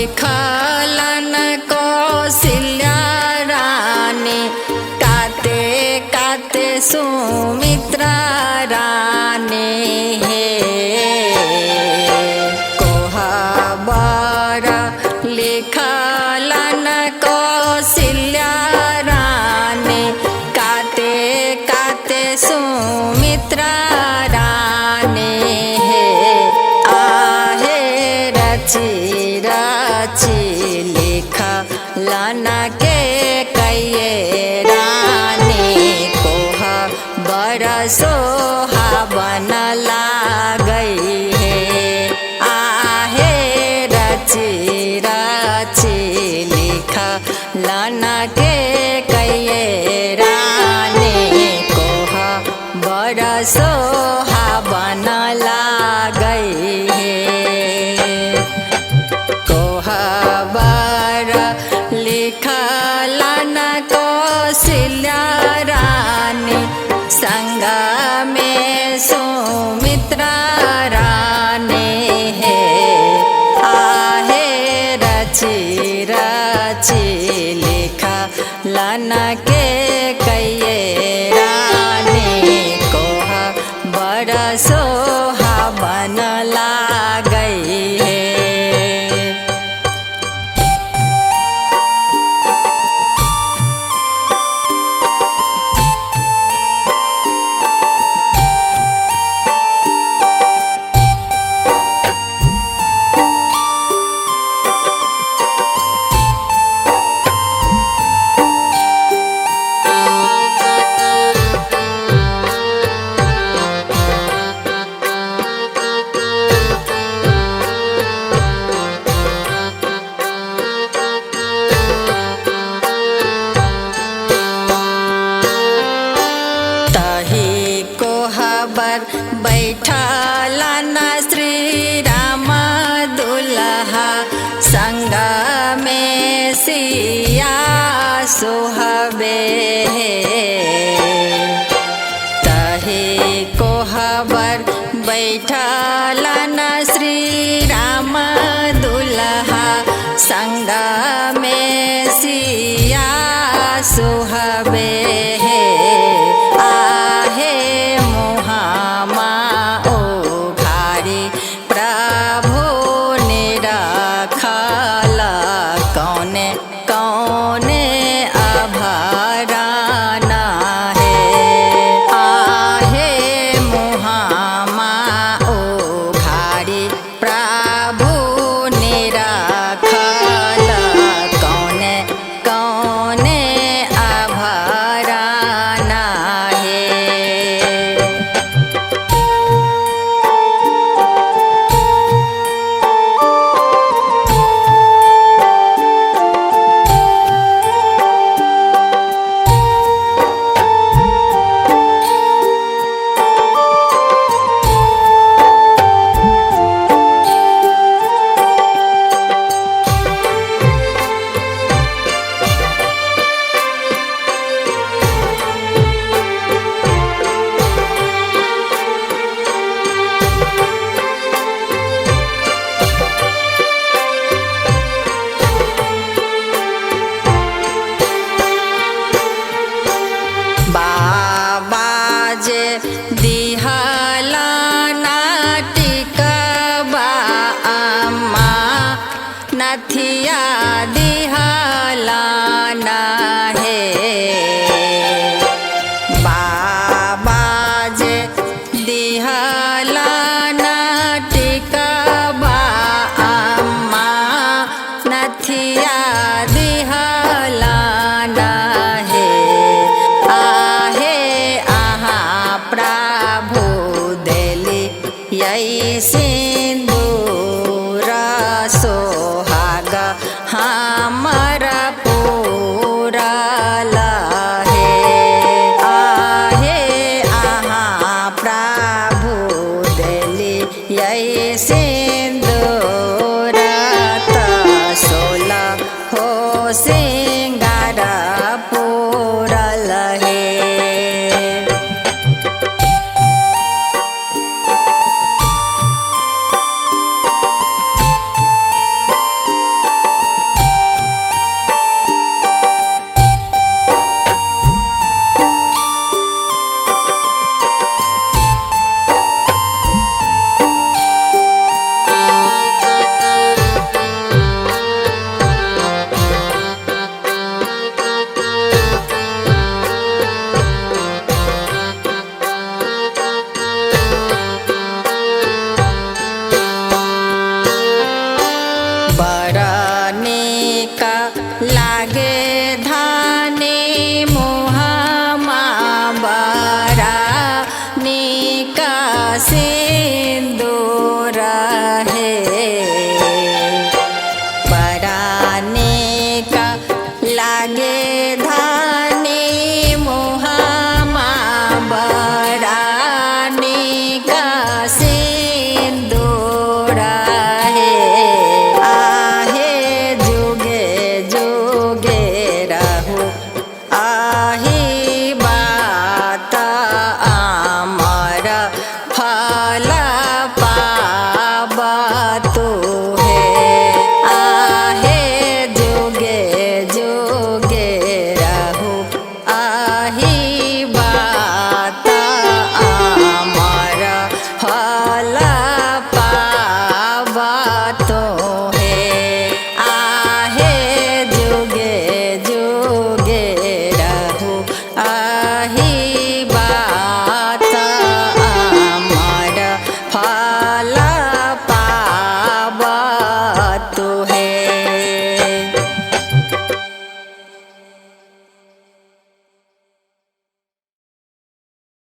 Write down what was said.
लिखलन कौशल्या रानी काते काते सुमित्रा रानी हे कोहबर लिखलन कौशल्या रानी काते काते सुमित्रा रानी हे आहे रची रची लिखलन के कये रानी कोहबर सोहावन लागई है आहे रची रची लिखलन के कये रानी कोहबर सोहावन लागई है कोहबर लिखलन कौशल्या रानी संग में सुमित्रा रानी है आहे रची रची लिखलन के कये रानी कोहबर सोहावन लागई है बैठलन श्री राम दुल्हा संग में सिया सोहबे तही कोहबर बैठलन श्री राम दुल्हा संग में सिया सोहबे आहे मुहामा प्रभु निरखल कौने कौने अभरण है आहे मुहामा उघारी प्रभु निरखल कौने कौने अभरण है नथिया दिहलाना है बाबा जे दिहलाना टिकबा अम्मा नथिया